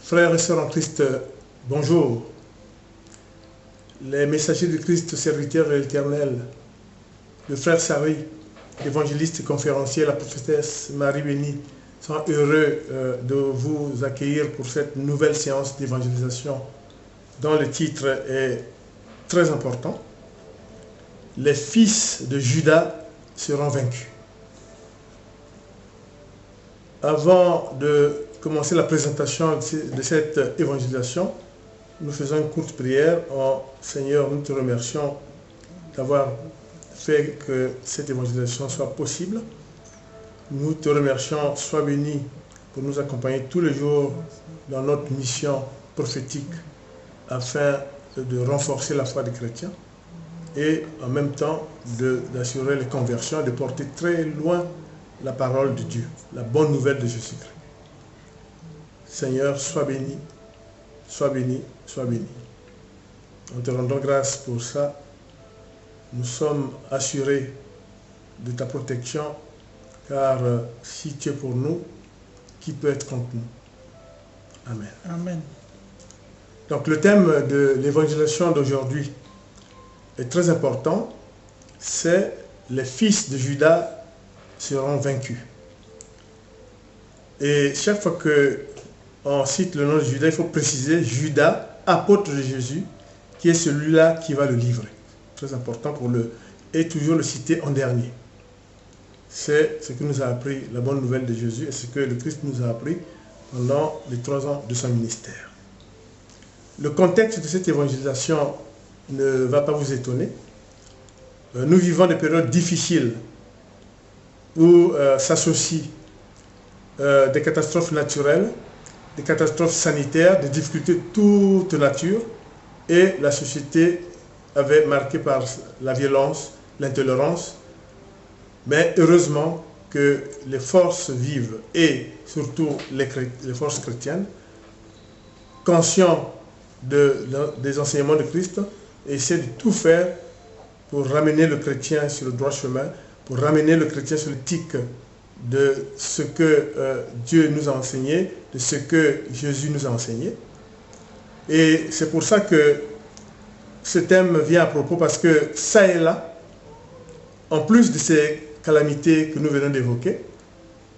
Frères et sœurs en Christ, bonjour. Les messagers du Christ, serviteurs de l'Éternel, le frère Sari, l'évangéliste et conférencier, la prophétesse Marie Bénie, sont heureux de vous accueillir pour cette nouvelle séance d'évangélisation dont le titre est très important. Les fils de Judas seront vaincus. Avant de commencer la présentation de cette évangélisation, nous faisons une courte prière. Seigneur, nous te remercions d'avoir fait que cette évangélisation soit possible. Nous te remercions, sois béni pour nous accompagner tous les jours dans notre mission prophétique afin de renforcer la foi des chrétiens et en même temps d'assurer les conversions et de porter très loin la parole de Dieu, la bonne nouvelle de Jésus-Christ. Seigneur, sois béni, sois béni, sois béni. Nous te rendons grâce pour ça. Nous sommes assurés de ta protection, car si tu es pour nous, qui peut être contre nous? Amen. Amen. Donc le thème de l'évangélisation d'aujourd'hui est très important. C'est les fils de Judas seront vaincus. Et chaque fois qu'on cite le nom de Judas, il faut préciser Judas, apôtre de Jésus, qui est celui-là qui va le livrer. Très important et toujours le citer en dernier. C'est ce que nous a appris la bonne nouvelle de Jésus et ce que le Christ nous a appris pendant les 3 ans de son ministère. Le contexte de cette évangélisation ne va pas vous étonner. Nous vivons des périodes difficiles où s'associent des catastrophes naturelles, des catastrophes sanitaires, des difficultés de toute nature, et la société avait marqué par la violence, l'intolérance. Mais heureusement que les forces vives et surtout les forces chrétiennes, conscients des enseignements de Christ, essaient de tout faire pour ramener le chrétien sur le droit chemin, pour ramener le chrétien sur le tic de ce que Dieu nous a enseigné, de ce que Jésus nous a enseigné. Et c'est pour ça que ce thème vient à propos, parce que ça et là, en plus de ces calamités que nous venons d'évoquer,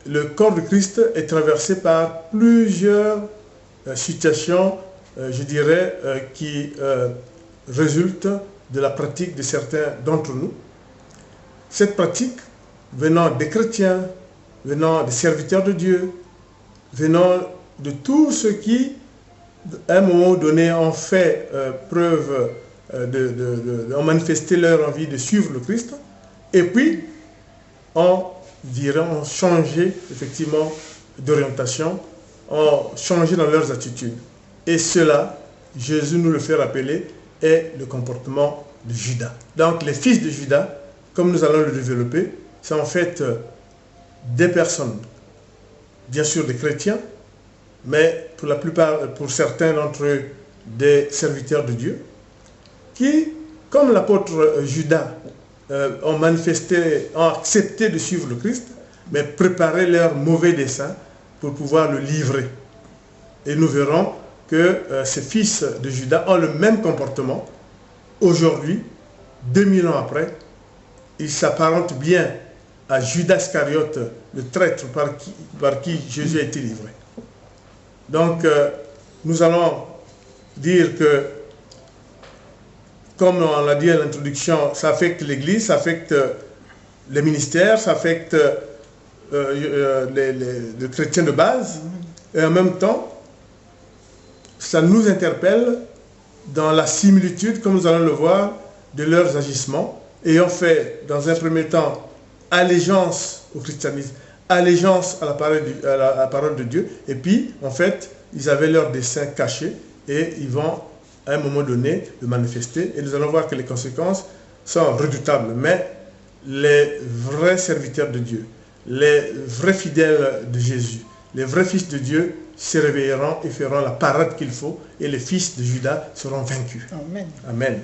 le corps de Christ est traversé par plusieurs situations, je dirais, qui résultent de la pratique de certains d'entre nous. Cette pratique, venant des chrétiens, venant des serviteurs de Dieu, venant de tous ceux qui, à un moment donné, ont fait preuve, ont manifesté leur envie de suivre le Christ, et puis ont changé effectivement d'orientation, ont changé dans leurs attitudes. Et cela, Jésus nous le fait rappeler, est le comportement de Judas. Donc les fils de Judas, comme nous allons le développer, c'est en fait des personnes, bien sûr des chrétiens, mais pour certains d'entre eux, des serviteurs de Dieu, qui, comme l'apôtre Judas, ont accepté de suivre le Christ, mais préparaient leurs mauvais desseins pour pouvoir le livrer. Et nous verrons que ces fils de Judas ont le même comportement. Aujourd'hui, 2000 ans après, ils s'apparentent bien à Judas Iscariote, le traître par qui Jésus a été livré. Donc, nous allons dire que, comme on l'a dit à l'introduction, ça affecte l'Église, ça affecte les ministères, ça affecte les chrétiens de base, et en même temps, ça nous interpelle dans la similitude, comme nous allons le voir, de leurs agissements, ayant fait, dans un premier temps, allégeance au christianisme, allégeance à la parole de Dieu, et puis, en fait, ils avaient leur dessein caché, et ils vont, à un moment donné, le manifester, et nous allons voir que les conséquences sont redoutables. Mais les vrais serviteurs de Dieu, les vrais fidèles de Jésus, les vrais fils de Dieu se réveilleront et feront la parade qu'il faut, et les fils de Judas seront vaincus. Amen. Amen.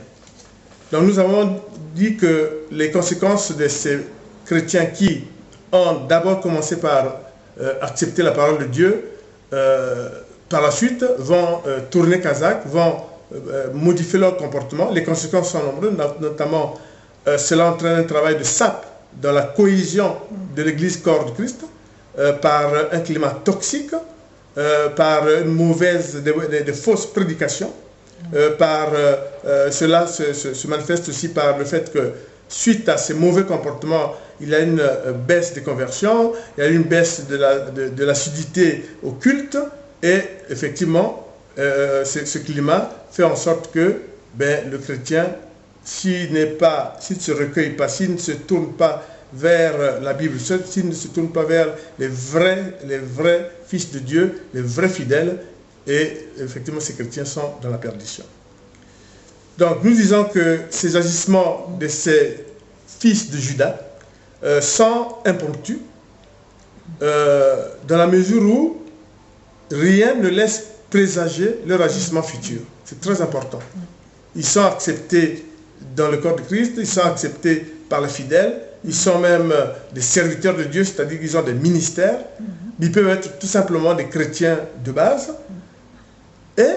Donc nous avons dit que les conséquences de ces chrétiens qui ont d'abord commencé par accepter la parole de Dieu, par la suite, vont tourner Kazakh, vont modifier leur comportement. Les conséquences sont nombreuses, notamment cela entraîne un travail de sape dans la cohésion de l'Église corps de Christ, par un climat toxique, par une mauvaise, de fausses prédications, cela se manifeste aussi par le fait que suite à ces mauvais comportements, il y a une baisse des conversions, il y a une baisse de l'assiduité au culte, et effectivement, ce climat fait en sorte que le chrétien, s'il ne se recueille pas, s'il ne se tourne pas vers la Bible, s'il ne se tourne pas vers les vrais fils de Dieu, les vrais fidèles, et effectivement ces chrétiens sont dans la perdition. Donc nous disons que ces agissements de ces fils de Judas sont impromptus, dans la mesure où rien ne laisse présager leur agissement futur. C'est très important. Ils sont acceptés dans le corps de Christ, ils sont acceptés par les fidèles, ils sont même des serviteurs de Dieu, c'est-à-dire qu'ils ont des ministères. Ils peuvent être tout simplement des chrétiens de base. Et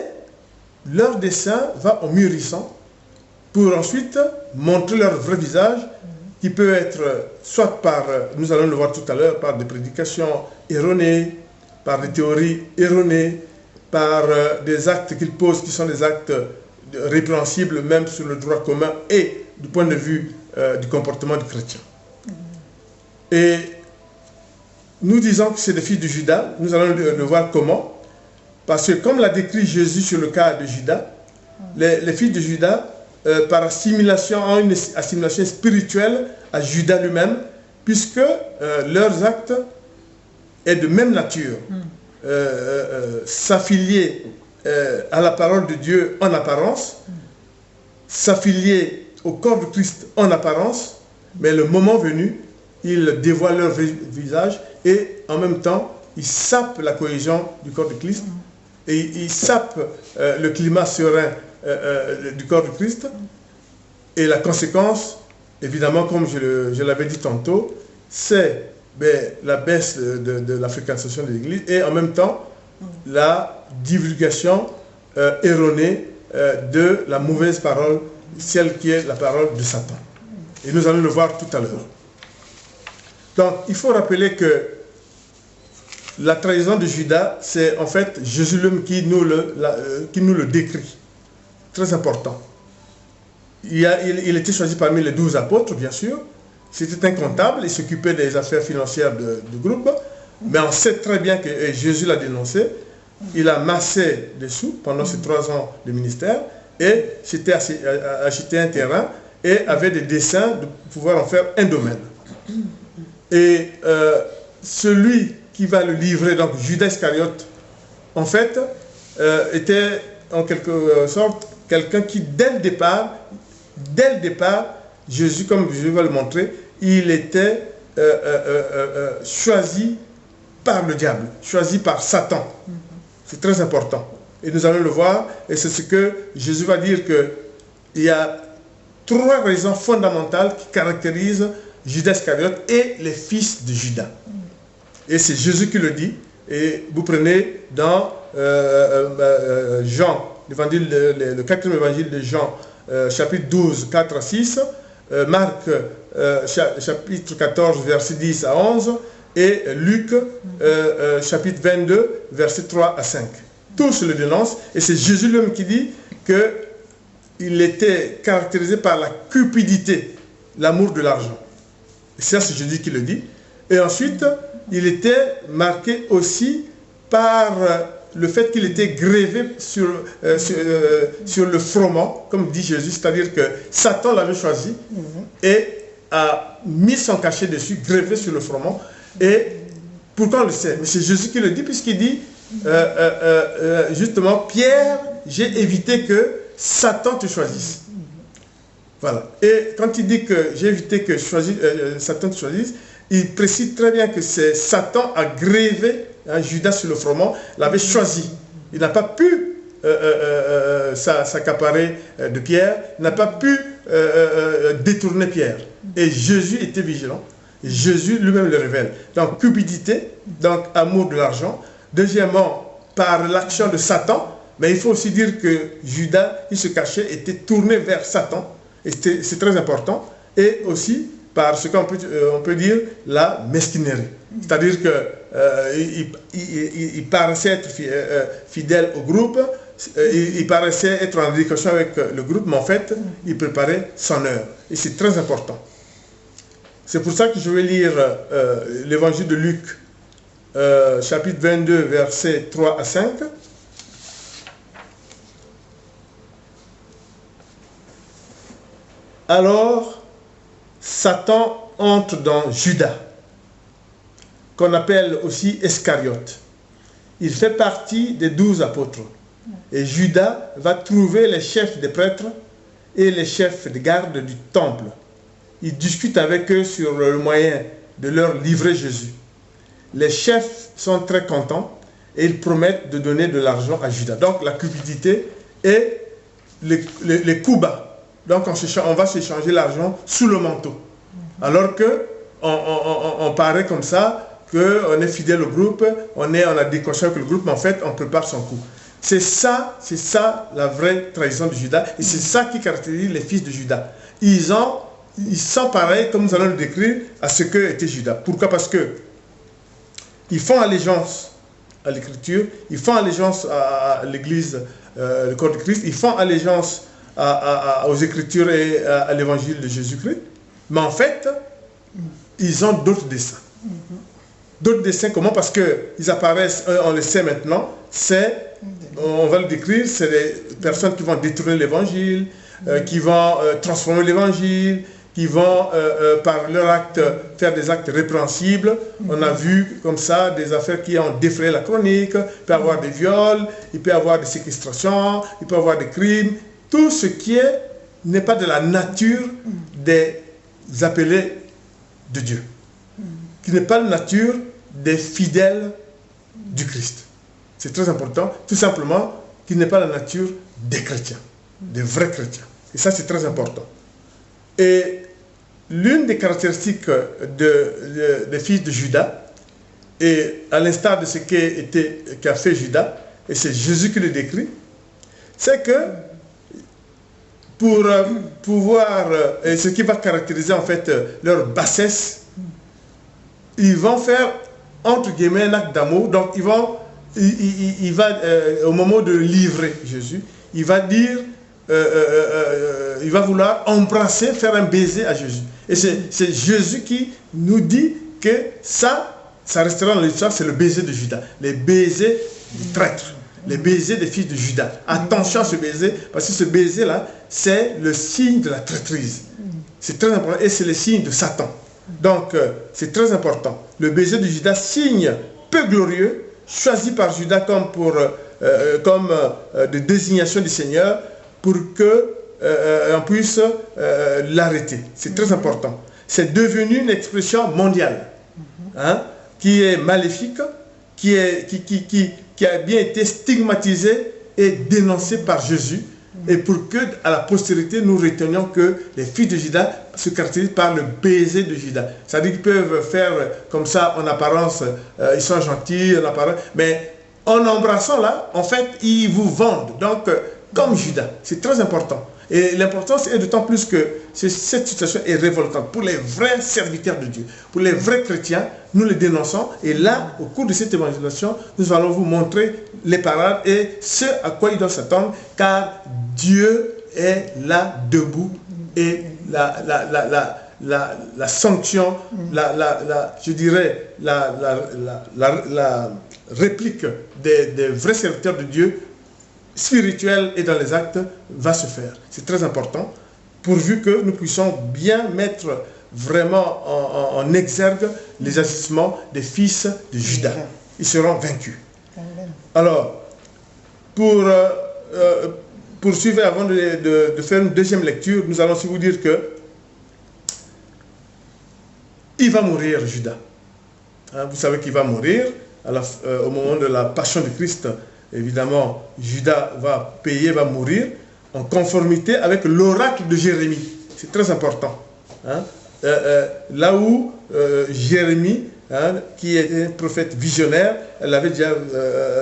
leur dessein va en mûrissant pour ensuite montrer leur vrai visage, qui peut être soit par, nous allons le voir tout à l'heure, par des prédications erronées, par des théories erronées, par des actes qu'ils posent qui sont des actes répréhensibles même sur le droit commun et du point de vue du comportement du chrétien. Et nous disons que c'est des fils de Judas, nous allons le voir comment, parce que comme l'a décrit Jésus sur le cas de Judas, les fils de Judas, par assimilation, ont une assimilation spirituelle à Judas lui-même, puisque leurs actes est de même nature. S'affilier à la parole de Dieu en apparence, s'affilier au corps de Christ en apparence, mais le moment venu, ils dévoilent leur visage et en même temps, ils sapent la cohésion du corps de Christ et ils sapent le climat serein du corps de Christ. Et la conséquence, évidemment, comme je l'avais dit tantôt, c'est la baisse de la fréquentation de l'Église et en même temps la divulgation erronée de la mauvaise parole, celle qui est la parole de Satan. Et nous allons le voir tout à l'heure. Donc, il faut rappeler que la trahison de Judas, c'est en fait Jésus lui-même qui nous le décrit. Très important. Il était choisi parmi les 12 apôtres, bien sûr. C'était un comptable, il s'occupait des affaires financières du groupe, mais on sait très bien que Jésus l'a dénoncé. Il a massé des sous pendant ces 3 ans de ministère et s'était acheté un terrain et avait des desseins de pouvoir en faire un domaine. Et celui qui va le livrer, donc Judas Iscariote, en fait, était en quelque sorte quelqu'un qui, dès le départ, Jésus, comme je vais le montrer, il était choisi par le diable, choisi par Satan. C'est très important. Et nous allons le voir, et c'est ce que Jésus va dire qu'il y a 3 raisons fondamentales qui caractérisent Judas Iscariote et les fils de Judas. Et c'est Jésus qui le dit. Et vous prenez dans Jean, le 4e évangile de Jean, chapitre 12, 4 à 6, Marc, chapitre 14, verset 10 à 11, et Luc, chapitre 22, verset 3 à 5. Tous le dénoncent, et c'est Jésus lui-même qui dit qu'il était caractérisé par la cupidité, l'amour de l'argent. Et ça, c'est Jésus qui le dit. Et ensuite, il était marqué aussi par le fait qu'il était grévé sur le froment, comme dit Jésus, c'est-à-dire que Satan l'avait choisi et a mis son cachet dessus, grévé sur le froment. Et pourquoi on le sait? Mais c'est Jésus qui le dit, puisqu'il dit justement, Pierre, j'ai évité que Satan te choisisse. Voilà. Et quand il dit que j'ai évité que Satan te choisisse, il précise très bien que c'est Satan a grévé Judas sur le froment, l'avait choisi. Il n'a pas pu s'accaparer de Pierre, il n'a pas pu détourner Pierre. Et Jésus était vigilant. Jésus lui-même le révèle. Donc, cupidité, donc amour de l'argent. Deuxièmement, par l'action de Satan, mais il faut aussi dire que Judas, il se cachait, était tourné vers Satan, et c'est très important, et aussi par ce qu'on peut dire la mesquinerie. C'est-à-dire qu'il paraissait être fidèle au groupe, il paraissait être en adéquation avec le groupe, mais en fait, il préparait son heure. Et c'est très important. C'est pour ça que je vais lire l'évangile de Luc, chapitre 22, versets 3 à 5. Alors, Satan entre dans Judas, qu'on appelle aussi Iscariote. Il fait partie des 12 apôtres. Et Judas va trouver les chefs des prêtres et les chefs de garde du temple. Il discute avec eux sur le moyen de leur livrer Jésus. Les chefs sont très contents et ils promettent de donner de l'argent à Judas. Donc la cupidité et les coups bas. Donc on va s'échanger l'argent sous le manteau. Alors que on paraît comme ça, qu'on est fidèle au groupe, on est en adéquation avec le groupe, mais en fait on prépare son coup. C'est ça la vraie trahison de Judas, et c'est ça qui caractérise les fils de Judas. Ils sont pareils, comme nous allons le décrire, à ce que était Judas. Pourquoi? Parce que ils font allégeance à l'écriture, ils font allégeance à l'église, le corps de Christ, ils font allégeance aux écritures et à l'évangile de Jésus-Christ, mais en fait, ils ont d'autres desseins. D'autres desseins, comment? Parce qu'ils apparaissent, on le sait maintenant, on va le décrire, c'est des personnes qui vont détourner l'évangile, qui vont transformer l'évangile, qui vont, par leur acte, faire des actes répréhensibles. On a vu comme ça des affaires qui ont défrayé la chronique. Il peut y avoir des viols, il peut y avoir des séquestrations, il peut y avoir des crimes. Tout ce qui n'est pas de la nature des appelés de Dieu, qui n'est pas la nature des fidèles du Christ. C'est très important, tout simplement, qui n'est pas la nature des chrétiens, des vrais chrétiens. Et ça, c'est très important. Et l'une des caractéristiques des fils de Judas, et à l'instar de ce qu'a fait Judas, et c'est Jésus qui le décrit, c'est que pour pouvoir, et ce qui va caractériser en fait leur bassesse, ils vont faire, entre guillemets, un acte d'amour. Donc il va, au moment de livrer Jésus, il va dire, il va vouloir embrasser, faire un baiser à Jésus. Et c'est Jésus qui nous dit que ça restera dans l'histoire, c'est le baiser de Judas, les baisers du traître, les baisers des fils de Judas. Attention à ce baiser, parce que ce baiser-là, c'est le signe de la traîtrise. C'est très important, et c'est le signe de Satan. Donc, c'est très important. Le baiser de Judas, signe peu glorieux, choisi par Judas comme de désignation du Seigneur, pour qu'on puisse l'arrêter. C'est très important. C'est devenu une expression mondiale, qui est maléfique, qui a bien été stigmatisée et dénoncée par Jésus, et pour que, à la postérité, nous retenions que les fils de Judas se caractérisent par le baiser de Judas. C'est-à-dire qu'ils peuvent faire comme ça, en apparence, ils sont gentils, en apparence, mais en embrassant là, en fait, ils vous vendent. Donc, comme Judas, c'est très important. Et l'importance est d'autant plus que cette situation est révoltante. Pour les vrais serviteurs de Dieu, pour les vrais chrétiens, nous les dénonçons. Et là, au cours de cette évangélisation, nous allons vous montrer les parades et ce à quoi ils doivent s'attendre, car Dieu est là, debout, et la sanction, je dirais, la réplique des vrais serviteurs de Dieu, spirituel et dans les actes, va se faire. C'est très important, pourvu que nous puissions bien mettre vraiment en exergue les agissements des fils de Judas. Ils seront vaincus. Alors, pour poursuivre avant de faire une deuxième lecture, nous allons aussi vous dire que il va mourir, Judas. Vous savez qu'il va mourir au moment de la passion de Christ. Évidemment, Judas va payer, va mourir en conformité avec l'oracle de Jérémie. C'est très important. Là où Jérémie hein, qui était un prophète visionnaire, elle l'avait déjà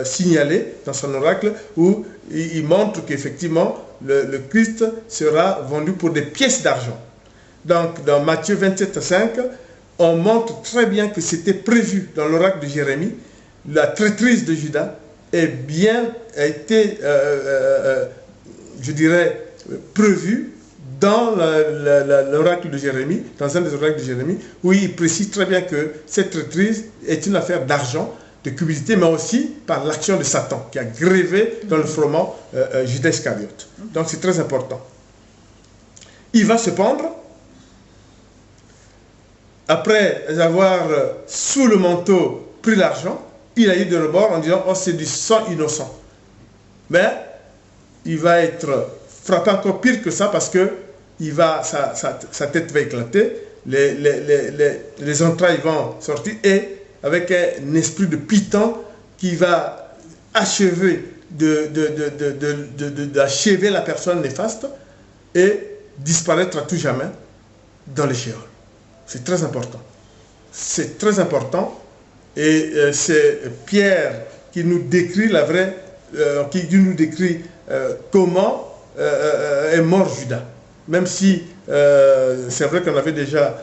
signalé dans son oracle, où il montre qu'effectivement le Christ sera vendu pour des pièces d'argent. Donc dans Matthieu 27,5, on montre très bien que c'était prévu dans l'oracle de Jérémie. La traîtrise de Judas a été, je dirais, prévue dans l'oracle de Jérémie, dans un des oracles de Jérémie, où il précise très bien que cette traîtrise est une affaire d'argent, de cupidité, mais aussi par l'action de Satan, qui a grévé dans le froment Judas Iscariote. Donc c'est très important. Il va se pendre, après avoir sous le manteau pris l'argent, il a eu de rebord en disant « Oh, c'est du sang innocent ». Mais il va être frappé encore pire que ça parce que sa tête va éclater, les entrailles vont sortir et avec un esprit de python qui va achever d'achever la personne néfaste et disparaître à tout jamais dans les shéol. C'est très important. C'est très important. Et c'est Pierre qui nous décrit qui nous décrit comment est mort Judas. Même si c'est vrai qu'on avait déjà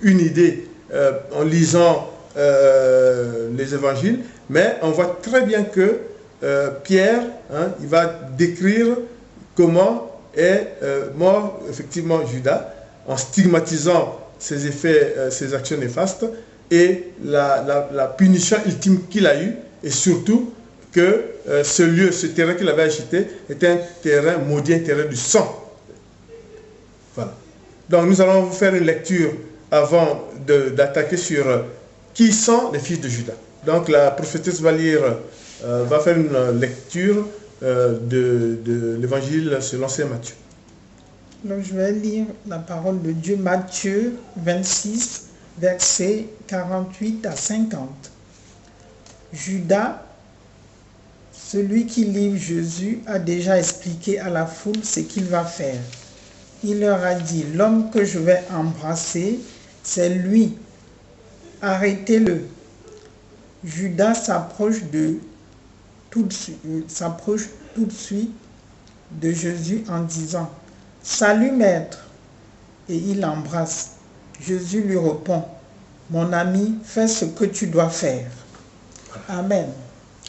une idée en lisant les évangiles, mais on voit très bien que Pierre, il va décrire comment est mort effectivement Judas, en stigmatisant ses effets, ses actions néfastes et la punition ultime qu'il a eue, et surtout que ce terrain qu'il avait acheté était un terrain maudit, un terrain du sang. Voilà. Donc nous allons vous faire une lecture avant d'attaquer sur qui sont les fils de Judas. Donc la prophétesse va faire une lecture de l'évangile selon saint Matthieu. Donc je vais lire la parole de Dieu, Matthieu 26, versets 48 à 50. Judas, celui qui livre Jésus, a déjà expliqué à la foule ce qu'il va faire. Il leur a dit, l'homme que je vais embrasser, c'est lui. Arrêtez-le. Judas s'approche tout de suite de Jésus en disant, salut maître, et il l'embrasse. Jésus lui répond, mon ami, fais ce que tu dois faire. Amen.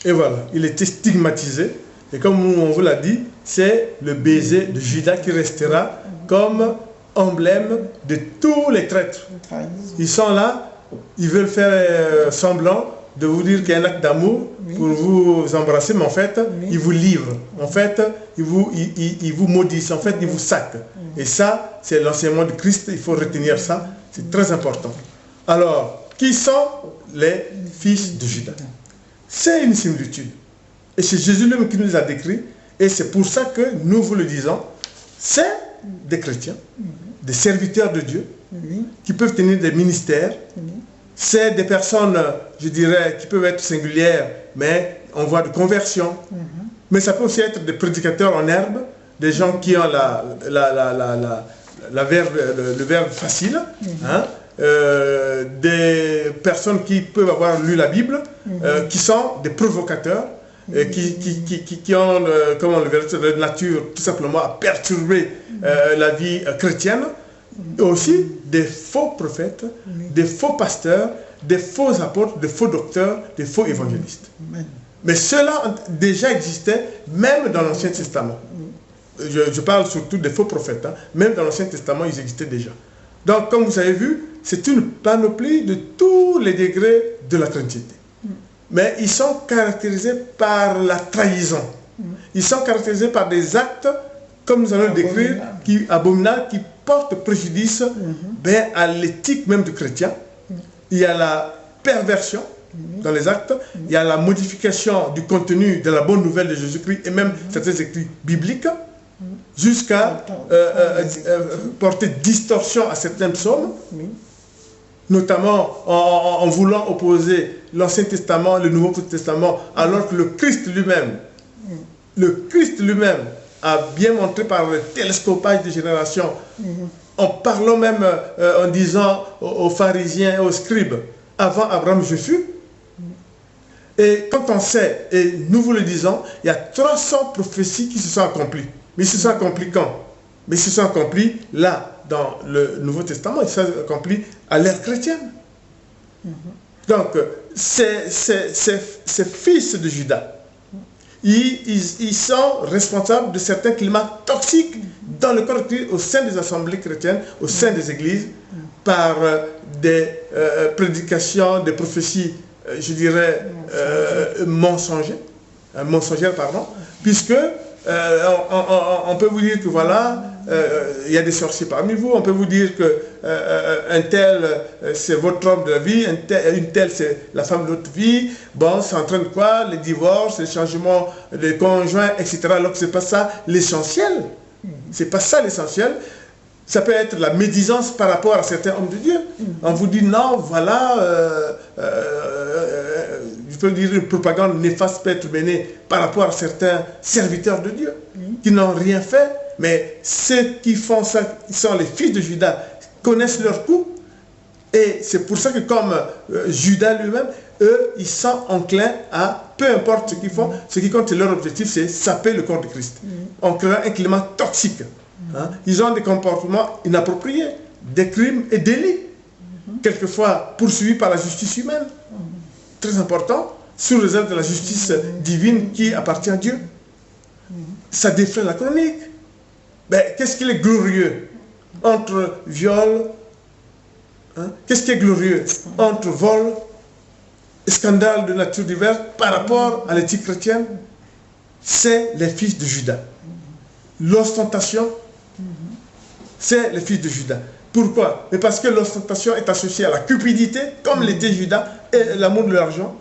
Et voilà, il était stigmatisé, et comme on vous l'a dit, c'est le baiser de Judas qui restera comme emblème de tous les traîtres. Ils sont là, ils veulent faire semblant de vous dire qu'il y a un acte d'amour pour vous embrasser, mais en fait, ils vous livrent. En fait, ils vous maudissent. En fait, ils vous sacquent. Et ça, c'est l'enseignement de Christ. Il faut retenir ça. C'est très important. Alors, qui sont les fils de Judas? C'est une similitude. Et c'est Jésus lui-même qui nous a décrit. Et c'est pour ça que nous vous le disons. C'est des chrétiens, des serviteurs de Dieu, qui peuvent tenir des ministères. C'est des personnes, je dirais, qui peuvent être singulières, mais en voie de conversion. Mais ça peut aussi être des prédicateurs en herbe, des gens qui ont le verbe facile, des personnes qui peuvent avoir lu la Bible, qui sont des provocateurs, qui ont, comment le verbe de nature, tout simplement à perturber la vie chrétienne. Aussi des faux prophètes, des faux pasteurs, des faux apôtres, des faux docteurs, des faux évangélistes. Mais cela déjà existait même dans l'Ancien Testament. Je parle surtout des faux prophètes. Même dans l'Ancien Testament, ils existaient déjà. Donc, comme vous avez vu, c'est une panoplie de tous les degrés de la Trinité. Mais ils sont caractérisés par la trahison. Ils sont caractérisés par des actes, comme nous allons le décrire, abominables, qui portent préjudice à l'éthique même du chrétien. Il y a la perversion dans les actes, il y a la modification du contenu de la bonne nouvelle de Jésus-Christ et même certains écrits bibliques, jusqu'à porter distorsion à certains psaumes, notamment en voulant opposer l'Ancien Testament, le Nouveau Testament, alors que le Christ lui-même a bien montré par le télescopage des générations, en parlant même, en disant aux pharisiens et aux scribes, avant Abraham, je fus. Et quand on sait, et nous vous le disons, il y a 300 prophéties qui se sont accomplies. Mais ils se sont accomplis quand? Mais ils se sont accomplis là, dans le Nouveau Testament, ils se sont accomplis à l'ère chrétienne. Donc, ces fils de Juda, ils sont responsables de certains climats toxiques dans le corps au sein des assemblées chrétiennes, au sein des églises, par des prédications, des prophéties, je dirais, mensongères, pardon, puisque on peut vous dire que voilà, il y a des sorciers parmi vous, on peut vous dire que un tel c'est votre homme de la vie, une telle c'est la femme de votre vie, bon c'est en train de quoi, les divorces, les changements de conjoints, etc. Alors que c'est pas ça l'essentiel, c'est pas ça l'essentiel. Ça peut être la médisance par rapport à certains hommes de Dieu. On vous dit non, voilà, je peux dire une propagande néfaste peut être menée par rapport à certains serviteurs de Dieu qui n'ont rien fait, mais ceux qui font ça, qui sont les fils de Juda, connaissent leur coup. Et c'est pour ça que comme Juda lui-même, eux, ils sont enclins à, peu importe ce qu'ils font, ce qui compte, leur objectif, c'est saper le corps de Christ. On crée un climat toxique. Hein? Ils ont des comportements inappropriés, des crimes et délits, quelquefois poursuivis par la justice humaine. Très important, sous réserve de la justice divine qui appartient à Dieu. Ça défraie la chronique. Ben, qu'est-ce qui est glorieux entre viol, hein? Qu'est-ce qui est glorieux entre vol et scandale de nature diverse par rapport à l'éthique chrétienne? C'est les fils de Juda. L'ostentation, c'est les fils de Juda. Pourquoi? Mais parce que l'ostentation est associée à la cupidité, comme l'était Juda, et l'amour de l'argent.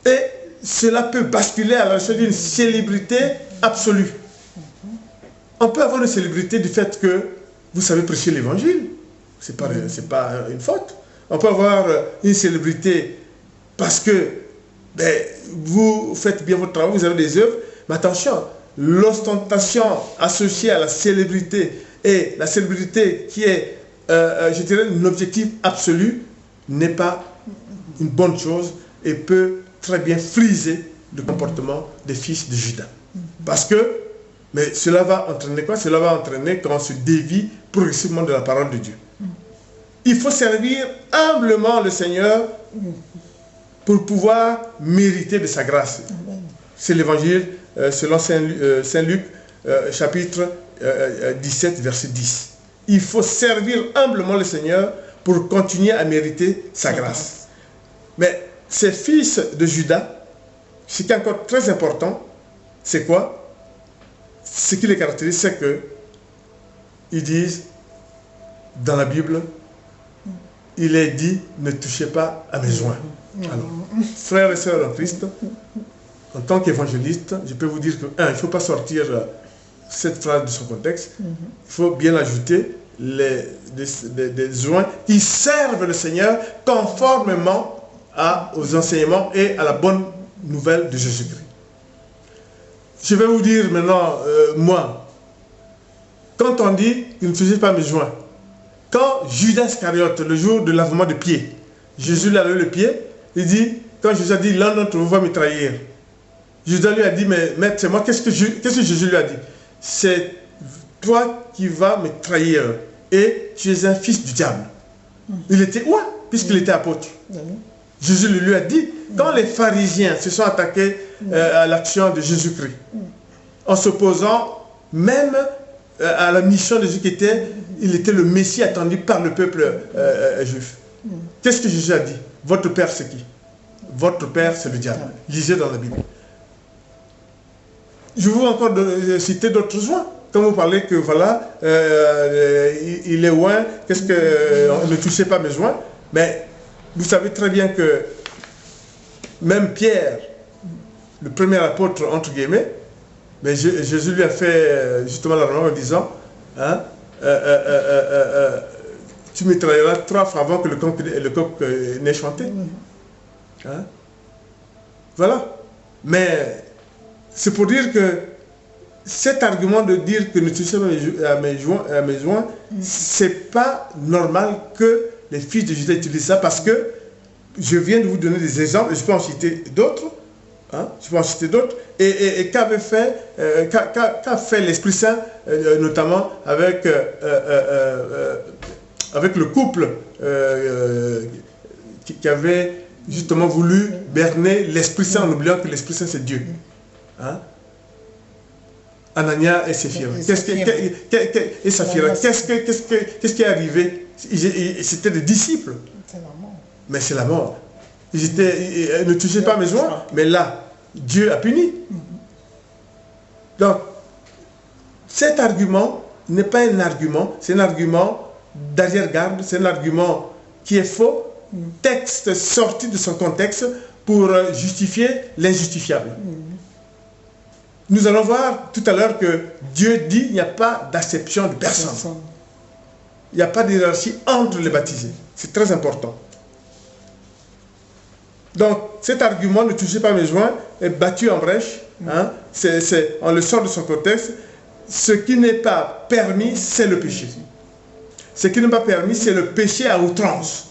Et cela peut basculer à la recherche d'une célébrité absolue. On peut avoir une célébrité du fait que vous savez prêcher l'évangile. C'est pas une faute. On peut avoir une célébrité parce que vous faites bien votre travail, vous avez des œuvres. Mais attention, l'ostentation associée à la célébrité et la célébrité qui est, je dirais, un objectif absolu n'est pas une bonne chose et peut très bien friser le comportement des fils de Juda. Parce que, mais cela va entraîner quoi? Cela va entraîner qu'on se dévie progressivement de la parole de Dieu. Il faut servir humblement le Seigneur pour pouvoir mériter de sa grâce. C'est l'évangile selon Saint Luc, chapitre 17, verset 10. Il faut servir humblement le Seigneur pour continuer à mériter sa grâce. Mais ces fils de Juda, ce qui est encore très important, c'est quoi? Ce qui les caractérise, c'est que ils disent dans la Bible, il est dit, ne touchez pas à mes joints. Alors, frères et sœurs en Christ, en tant qu'évangéliste, je peux vous dire que, il ne faut pas sortir cette phrase de son contexte, il faut bien ajouter des joints qui servent le Seigneur conformément aux enseignements et à la bonne nouvelle de Jésus-Christ. Je vais vous dire maintenant, moi, quand on dit qu'il ne touchez pas mes joints, quand Judas Iscariote, le jour de lavement de pied, Jésus lui a levé le pied, il dit, quand Jésus a dit, l'un d'entre vous va me trahir, Judas lui a dit, mais maître, c'est moi, qu'est-ce que Jésus lui a dit? C'est toi qui vas me trahir, et tu es un fils du diable. Il était où? Puisqu'il était apôtre. Jésus lui a dit, quand les pharisiens se sont attaqués à l'action de Jésus-Christ, en s'opposant même à la mission de Jésus qui était, il était le Messie attendu par le peuple juif. Qu'est-ce que Jésus a dit? Votre père c'est qui? Votre père c'est le diable. Lisez dans la Bible. Je vais vous encore citer d'autres joints. Quand vous parlez que voilà, il est loin, qu'est-ce que ne touchez pas mes joints, mais vous savez très bien que même Pierre, le premier apôtre entre guillemets, mais Jésus lui a fait justement la remarque en disant, hein, tu me trahiras 3 fois avant que le coq n'ait chanté. Hein? Voilà. Mais c'est pour dire que cet argument de dire que ne touchez pas à mes joints, c'est pas normal que les fils de Juda utilisent ça parce que Je viens de vous donner des exemples, je peux en citer d'autres. Hein, je peux en citer d'autres. Et qu'a fait l'Esprit Saint, notamment avec le couple qui avait justement voulu berner l'Esprit Saint en oubliant que l'Esprit Saint c'est Dieu. Hein? Anania et Saphira. Et Saphira, qu'est-ce qui est arrivé? C'était des disciples. Mais c'est la mort. Ne touchez pas mes joints, mais là, Dieu a puni. Donc, cet argument n'est pas un argument, c'est un argument d'arrière-garde, c'est un argument qui est faux, texte sorti de son contexte pour justifier l'injustifiable. Nous allons voir tout à l'heure que Dieu dit qu'il n'y a pas d'acception de personne. Il n'y a pas de hiérarchie entre les baptisés. C'est très important. Donc, cet argument, ne touchez pas mes joints, est battu en brèche. Hein? On le sort de son contexte. Ce qui n'est pas permis, c'est le péché. Ce qui n'est pas permis, c'est le péché à outrance.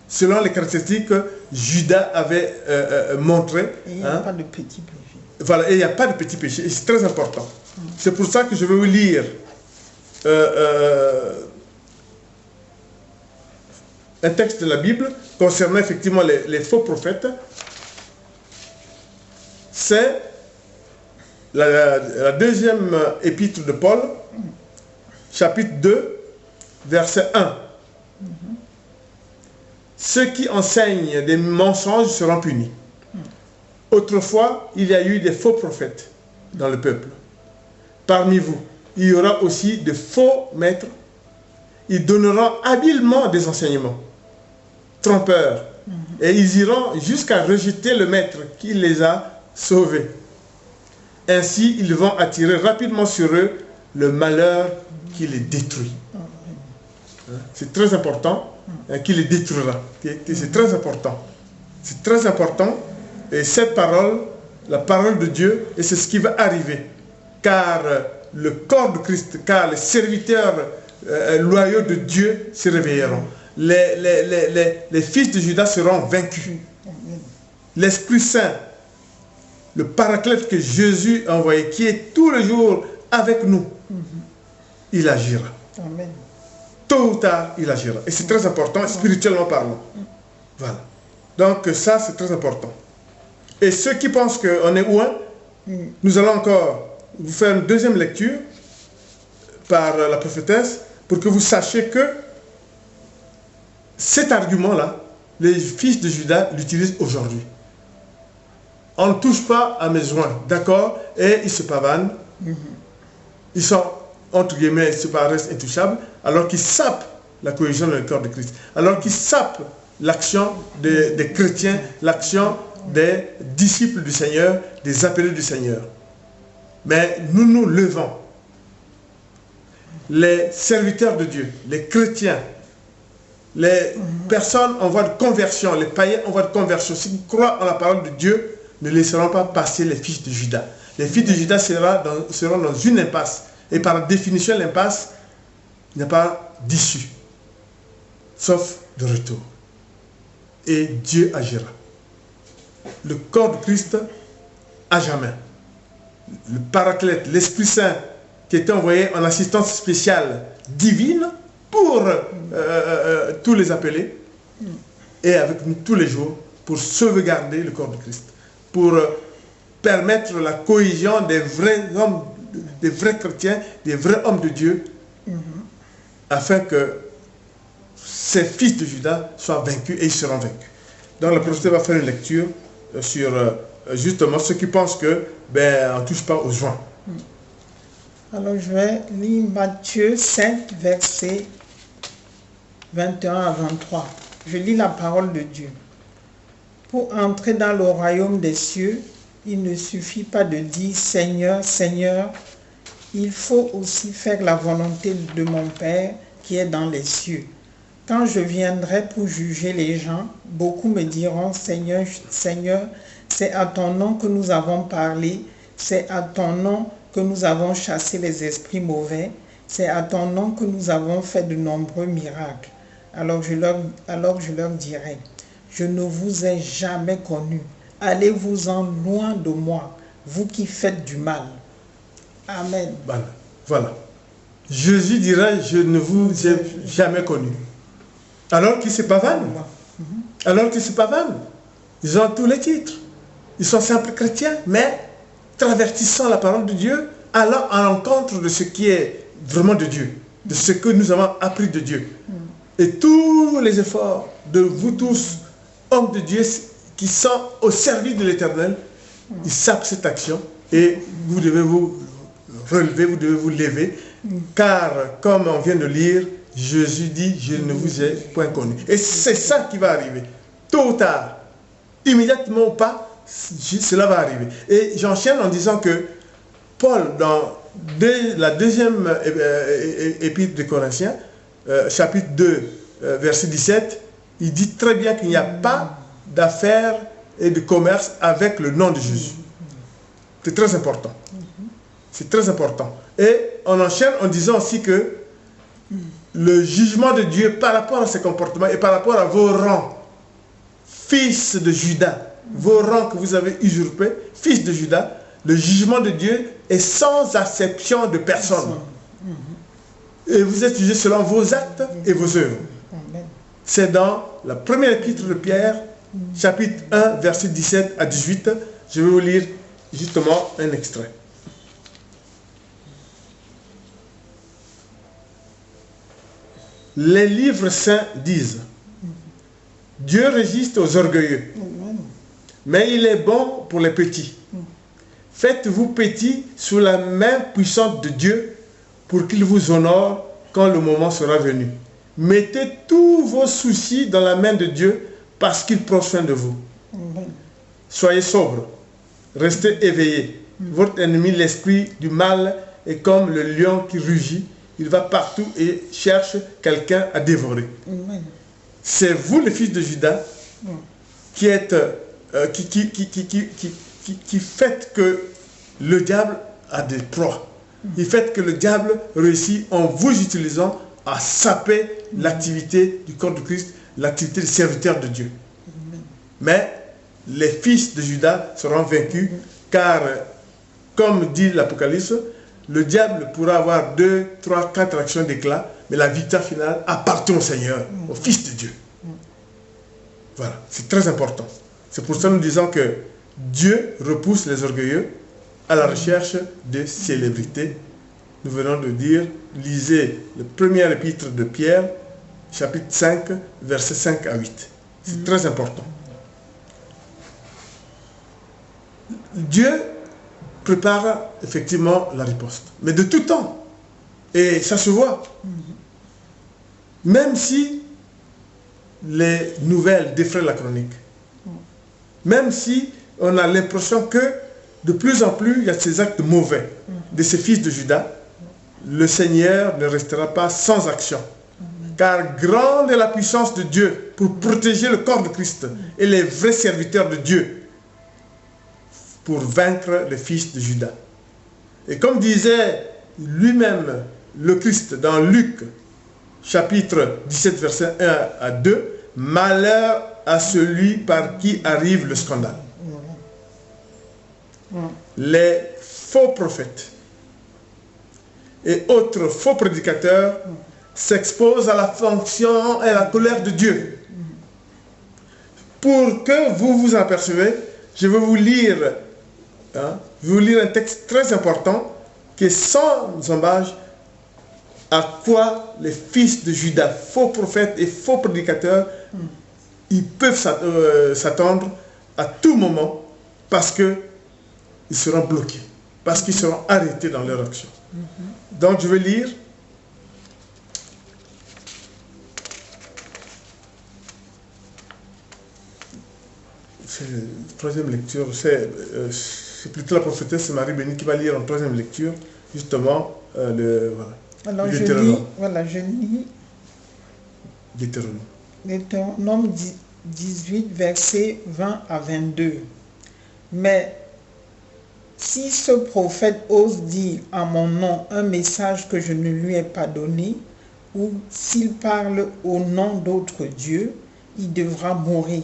Selon les caractéristiques que Judas avait montrées. Et il n'y a pas de petit péché. Voilà, et il n'y a pas de petit péché. Et c'est très important. C'est pour ça que je vais vous lire un texte de la Bible concernant effectivement les faux prophètes. C'est la deuxième épître de Paul, chapitre 2, verset 1. Ceux qui enseignent des mensonges seront punis. Autrefois, il y a eu des faux prophètes dans le peuple. Parmi vous, il y aura aussi de faux maîtres. Ils donneront habilement des enseignements trompeurs. Et ils iront jusqu'à rejeter le maître qui les a sauvés. Ainsi, ils vont attirer rapidement sur eux le malheur qui les détruit. C'est très important, qui les détruira. C'est très important. C'est très important. Et cette parole, la parole de Dieu, et c'est ce qui va arriver. Car le corps de Christ, car les serviteurs loyaux de Dieu se réveilleront. Les fils de Judas seront vaincus. L'Esprit Saint, le paraclète que Jésus a envoyé, qui est tous les jours avec nous, il agira. Amen. Tôt ou tard, il agira. Et c'est très important, spirituellement parlant. Voilà. Donc ça, c'est très important. Et ceux qui pensent qu'on est loin, nous allons encore vous faire une deuxième lecture par la prophétesse pour que vous sachiez que cet argument-là, les fils de Judas l'utilisent aujourd'hui. On ne touche pas à mes joints, d'accord? Et ils se pavanent. Ils sont, entre guillemets, ils se paraissent intouchables, alors qu'ils sapent la cohésion dans le corps de Christ. Alors qu'ils sapent l'action des chrétiens, l'action des disciples du Seigneur, des appelés du Seigneur. Mais nous nous levons. Les serviteurs de Dieu, les chrétiens, les personnes en voie de conversion, les païens en voie de conversion, ceux qui croient en la parole de Dieu, ne laisseront pas passer les fils de Judas. Les fils de Judas seront dans une impasse. Et par définition, l'impasse, il n'y a pas d'issue, sauf de retour. Et Dieu agira. Le corps de Christ, à jamais. Le paraclète, l'Esprit Saint, qui était envoyé en assistance spéciale divine pour tous les appelés, et avec nous tous les jours pour sauvegarder le corps de Christ, pour permettre la cohésion des vrais hommes, des vrais chrétiens, des vrais hommes de Dieu, afin que ces fils de Judas soient vaincus et ils seront vaincus. Donc le prophète va faire une lecture sur justement ceux qui pensent que on ne touche pas aux joints. Alors je vais lire Matthieu 5, versets 21 à 23. Je lis la parole de Dieu. Pour entrer dans le royaume des cieux, il ne suffit pas de dire Seigneur, Seigneur. Il faut aussi faire la volonté de mon Père qui est dans les cieux. Quand je viendrai pour juger les gens, beaucoup me diront Seigneur, Seigneur, c'est à ton nom que nous avons parlé, c'est à ton nom que nous avons chassé les esprits mauvais, c'est à ton nom que nous avons fait de nombreux miracles. Alors je leur dirai, je ne vous ai jamais connu. Allez-vous-en loin de moi, vous qui faites du mal. Amen. Voilà. Jésus dira, je ne vous ai jamais connu. Alors qu'ils se pavanent. Alors qu'ils se pavanent. Ils ont tous les titres. Ils sont simples chrétiens, mais travertissant la parole de Dieu, allant à l'encontre de ce qui est vraiment de Dieu, de ce que nous avons appris de Dieu. Et tous les efforts de vous tous, hommes de Dieu, qui sont au service de l'Éternel, ils savent cette action et vous devez vous relever, vous devez vous lever, car comme on vient de lire, Jésus dit, je ne vous ai point connu. Et c'est ça qui va arriver, tôt ou tard, immédiatement ou pas, cela va arriver. Et j'enchaîne en disant que Paul, dans la deuxième épître des Corinthiens, chapitre 2, verset 17, il dit très bien qu'il n'y a pas d'affaires et de commerce avec le nom de Jésus. C'est très important. C'est très important. Et on enchaîne en disant aussi que le jugement de Dieu par rapport à ses comportements et par rapport à vos rangs, fils de Judas, vos rangs que vous avez usurpés, fils de Judas, le jugement de Dieu est sans acception de personne. Et vous êtes jugés selon vos actes et vos œuvres. C'est dans la première épître de Pierre, chapitre 1, verset 17 à 18. Je vais vous lire justement un extrait. Les livres saints disent, Dieu résiste aux orgueilleux, mais il est bon pour les petits. Faites-vous petits sous la main puissante de Dieu pour qu'il vous honore quand le moment sera venu. Mettez tous vos soucis dans la main de Dieu parce qu'il prend soin de vous. Soyez sobres, restez éveillés. Votre ennemi, l'esprit du mal, est comme le lion qui rugit. Il va partout et cherche quelqu'un à dévorer. C'est vous, les fils de Judas, qui êtes, qui faites que le diable a des proies. Qui faites que le diable réussit en vous utilisant à saper l'activité du corps de Christ, l'activité des serviteurs de Dieu. Mais les fils de Judas seront vaincus, car, comme dit l'Apocalypse, le diable pourra avoir 2, 3, 4 actions d'éclat, mais la victoire finale appartient au Seigneur, au Fils de Dieu. Voilà, c'est très important. C'est pour ça que nous disons que Dieu repousse les orgueilleux à la recherche de célébrités. Nous venons de dire, lisez le premier épître de Pierre, chapitre 5, versets 5 à 8. C'est très important. Dieu prépare effectivement la riposte, mais de tout temps. Et ça se voit. Même si les nouvelles défraient la chronique, même si on a l'impression que de plus en plus il y a ces actes mauvais de ces fils de Judas, le Seigneur ne restera pas sans action. Car grande est la puissance de Dieu pour protéger le corps de Christ et les vrais serviteurs de Dieu pour vaincre les fils de Judas. Et comme disait lui-même le Christ dans Luc, chapitre 17, verset 1 à 2, « Malheur à celui par qui arrive le scandale. » Les faux prophètes et autres faux prédicateurs s'exposent à la fonction et à la colère de Dieu. Pour que vous vous apercevez, je vais vous lire un texte très important qui est sans embâche à quoi les fils de Judas, faux prophètes et faux prédicateurs, ils peuvent s'attendre à tout moment parce qu'ils seront bloqués, parce qu'ils seront arrêtés dans leur action. Donc je vais lire c'est la troisième lecture, c'est plutôt la prophétesse Marie Bénie qui va lire en troisième lecture, justement, Alors je lis Deutéronome 18, versets 20 à 22. Mais si ce prophète ose dire en mon nom un message que je ne lui ai pas donné, ou s'il parle au nom d'autres dieux, il devra mourir.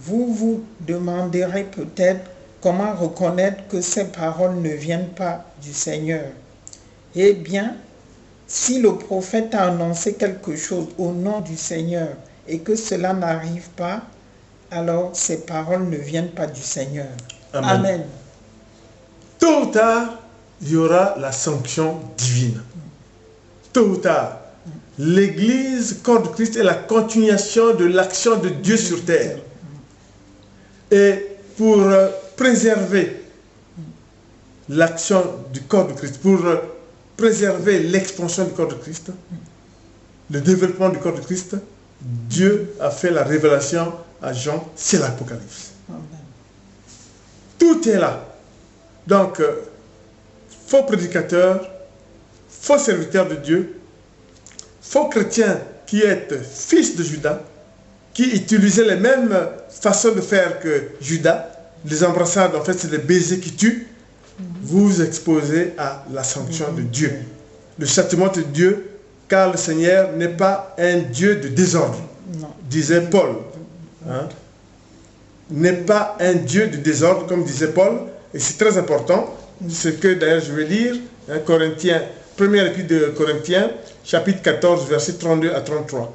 Vous vous demanderez peut-être comment reconnaître que ces paroles ne viennent pas du Seigneur. Eh bien, si le prophète a annoncé quelque chose au nom du Seigneur et que cela n'arrive pas, alors ces paroles ne viennent pas du Seigneur. Amen. Amen. Tôt ou tard, il y aura la sanction divine. Tôt ou tard, l'Église, corps de Christ, est la continuation de l'action de Dieu sur terre. Et pour préserver l'action du corps de Christ, pour préserver l'expansion du corps de Christ, le développement du corps de Christ, Dieu a fait la révélation à Jean, c'est l'Apocalypse. Tout est là. Donc, faux prédicateurs, faux serviteurs de Dieu, faux chrétiens qui êtes fils de Judas, qui utilisaient les mêmes façons de faire que Judas, les embrassades, en fait, c'est des baisers qui tuent, vous vous exposez à la sanction de Dieu. Le châtiment de Dieu, car le Seigneur n'est pas un Dieu de désordre, disait Paul. Hein? N'est pas un Dieu de désordre, comme disait Paul, et c'est très important, ce que d'ailleurs je vais lire, hein, Corinthiens, première épître de Corinthiens, chapitre 14, versets 32 à 33.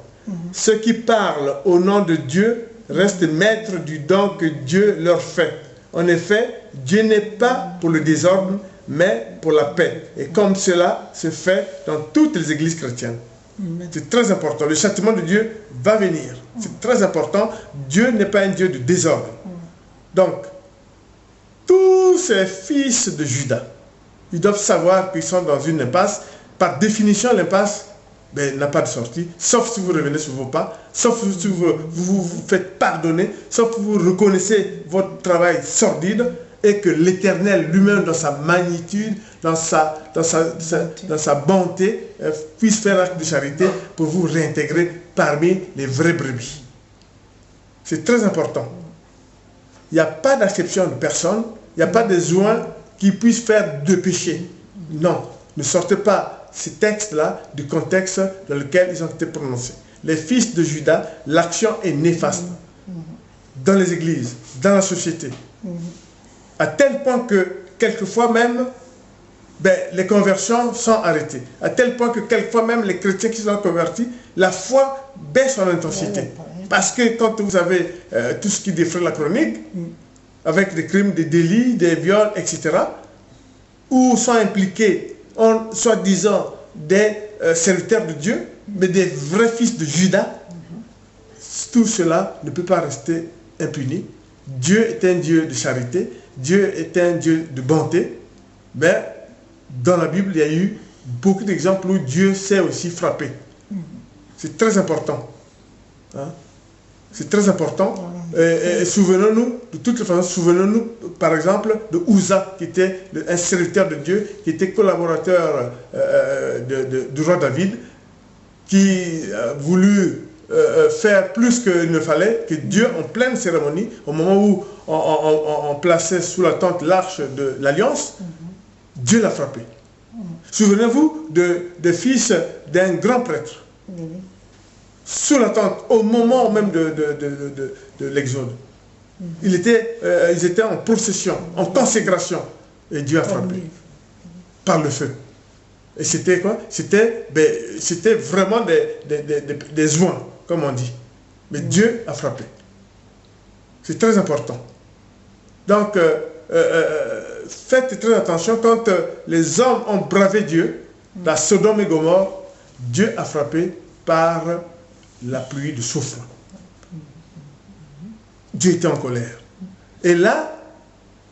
Ceux qui parlent au nom de Dieu restent maîtres du don que Dieu leur fait. En effet, Dieu n'est pas pour le désordre, mais pour la paix. Et comme cela se fait dans toutes les églises chrétiennes. C'est très important. Le châtiment de Dieu va venir. C'est très important. Dieu n'est pas un Dieu de désordre. Donc, tous ces fils de Judas, ils doivent savoir qu'ils sont dans une impasse. Par définition, l'impasse n'a pas de sortie, sauf si vous revenez sur vos pas, sauf si vous faites pardonner, sauf si vous reconnaissez votre travail sordide et que l'Éternel lui-même, dans sa magnitude, dans sa bonté, puisse faire acte de charité pour vous réintégrer parmi les vraies brebis. C'est très important. Il n'y a pas d'acception de personne, il n'y a pas de joint qui puisse faire de péché. Non, ne sortez pas ces textes-là du contexte dans lequel ils ont été prononcés. Les fils de Judas, l'action est néfaste dans les églises, dans la société. À tel point que, quelquefois même, les conversions sont arrêtées. À tel point que, quelquefois même, les chrétiens qui sont convertis, la foi baisse en intensité. Parce que quand vous avez tout ce qui défraie la chronique, avec des crimes, des délits, des viols, etc., où sont impliqués, soi-disant, des serviteurs de Dieu, mais des vrais fils de Judas, tout cela ne peut pas rester impuni. Dieu est un Dieu de charité, Dieu est un Dieu de bonté, mais dans la Bible, il y a eu beaucoup d'exemples où Dieu s'est aussi frappé. C'est très important. Hein? C'est très important. Et souvenons-nous, de toute façon, souvenons-nous, par exemple, de Uza, qui était un serviteur de Dieu, qui était collaborateur du roi David, qui a voulu faire plus qu'il ne fallait, que Dieu, en pleine cérémonie, au moment où on plaçait sous la tente l'arche de l'Alliance, Dieu l'a frappé. Souvenez-vous des fils d'un grand prêtre. Sous la tente, au moment même de l'Exode. Ils étaient en procession, en consécration. Et Dieu a frappé. Par le feu. Et c'était quoi? C'était vraiment des joints, comme on dit. Mais Dieu a frappé. C'est très important. Donc, faites très attention quand les hommes ont bravé Dieu, la Sodome et Gomorrhe, Dieu a frappé par la pluie de soufre. Dieu était en colère. Et là,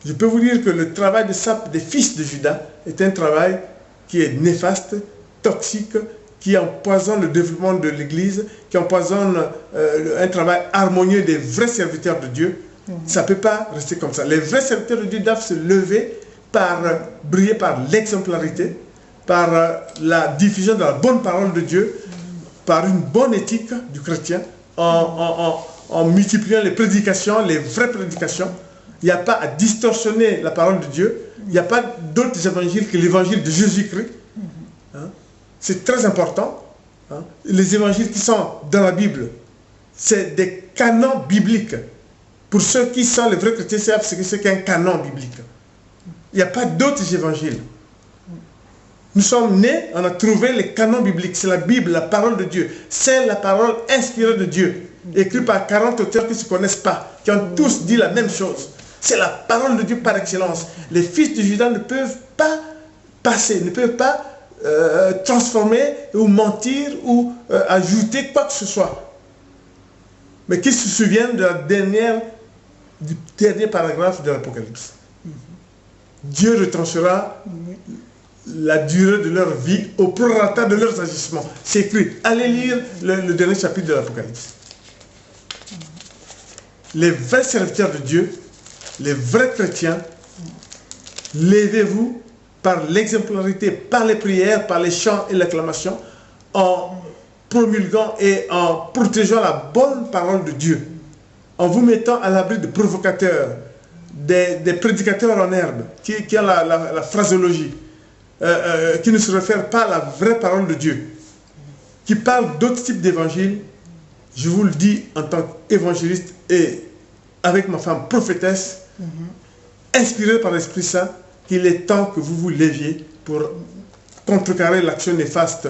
je peux vous dire que le travail des fils de Judas est un travail qui est néfaste, toxique, qui empoisonne le développement de l'Église, qui empoisonne un travail harmonieux des vrais serviteurs de Dieu. Ça ne peut pas rester comme ça. Les vrais serviteurs de Dieu doivent se lever briller par l'exemplarité, par la diffusion de la bonne parole de Dieu, par une bonne éthique du chrétien, en multipliant les prédications, les vraies prédications. Il n'y a pas à distorsionner la parole de Dieu. Il n'y a pas d'autres évangiles que l'évangile de Jésus-Christ. Hein? C'est très important. Hein? Les évangiles qui sont dans la Bible c'est des canons bibliques. Pour ceux qui sont les vrais chrétiens, savent ce que c'est qu'un canon biblique. Il n'y a pas d'autres évangiles. Nous sommes nés, on a trouvé les canons bibliques. C'est la Bible, la parole de Dieu. C'est la parole inspirée de Dieu, écrite par 40 auteurs qui ne se connaissent pas, qui ont tous dit la même chose. C'est la parole de Dieu par excellence. Les fils de Judas ne peuvent pas passer, ne peuvent pas transformer ou mentir ou ajouter quoi que ce soit. Mais qui se souviennent de du dernier paragraphe de l'Apocalypse. Dieu retranchera la durée de leur vie au prorata de leurs agissements. C'est écrit. Allez lire le dernier chapitre de l'Apocalypse. Les vrais serviteurs de Dieu, les vrais chrétiens, levez-vous par l'exemplarité, par les prières, par les chants et l'acclamation, en promulguant et en protégeant la bonne parole de Dieu, en vous mettant à l'abri de provocateurs, des prédicateurs en herbe, qui ont la phraséologie, qui ne se réfèrent pas à la vraie parole de Dieu, qui parlent d'autres types d'évangiles. Je vous le dis en tant qu'évangéliste et avec ma femme prophétesse, inspirée par l'Esprit Saint, qu'il est temps que vous vous leviez pour contrecarrer l'action néfaste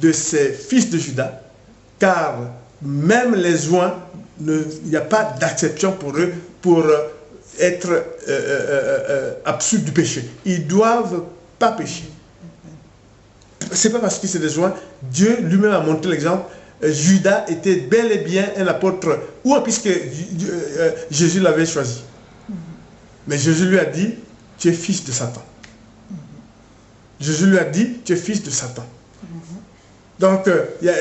de ces fils de Judas, car même les oints, il n'y a pas d'acception pour eux pour être absous du péché. Ils ne doivent pas pécher. Ce n'est pas parce que c'est des oints. Dieu lui-même a montré l'exemple. Judas était bel et bien un apôtre, ou puisque Jésus l'avait choisi. Mais Jésus lui a dit, tu es fils de Satan. Jésus lui a dit, tu es fils de Satan. Donc, il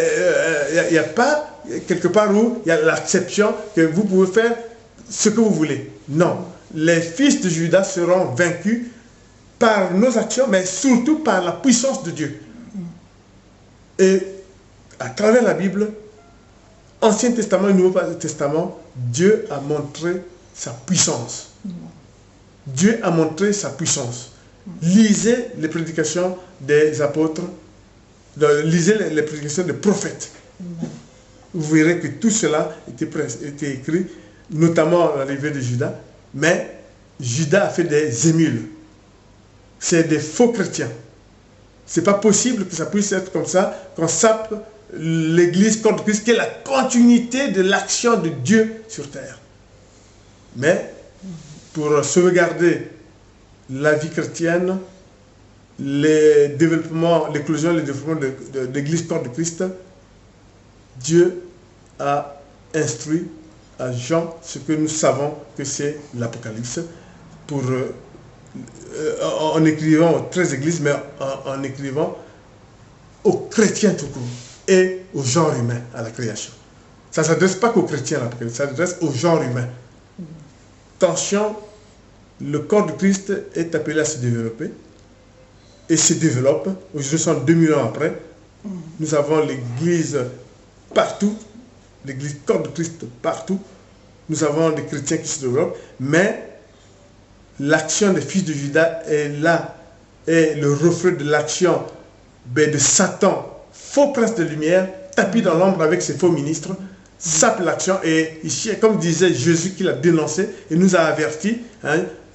n'y a pas quelque part où il y a l'acception que vous pouvez faire ce que vous voulez. Non. Les fils de Judas seront vaincus par nos actions, mais surtout par la puissance de Dieu. Et à travers la Bible, Ancien Testament et Nouveau Testament, Dieu a montré sa puissance. Dieu a montré sa puissance. Lisez les prédications des apôtres, lisez les prédications des prophètes. Vous verrez que tout cela était écrit, notamment l'arrivée de Judas, mais Judas a fait des émules. C'est des faux chrétiens. C'est pas possible que ça puisse être comme ça, qu'on sape l'Église contre Christ, qui est la continuité de l'action de Dieu sur terre. Mais pour sauvegarder la vie chrétienne, l'éclosion, le développement de l'Église corps de Christ, Dieu a instruit à Jean ce que nous savons que c'est l'Apocalypse, en écrivant aux 13 églises, mais en écrivant aux chrétiens tout court et au genre humain, à la création. Ça ne s'adresse pas qu'aux chrétiens, l'Apocalypse, ça s'adresse au genre humain. Attention, le corps de Christ est appelé à se développer et se développe. Aujourd'hui, nous sommes 2000 ans après. Nous avons l'église partout, l'église corps de Christ partout. Nous avons des chrétiens qui se développent, mais l'action des fils de Judas est là, est le reflet de l'action de Satan, faux prince de lumière, tapis dans l'ombre avec ses faux ministres, sape l'action. Et ici, comme disait Jésus qui l'a dénoncé et nous a avertis,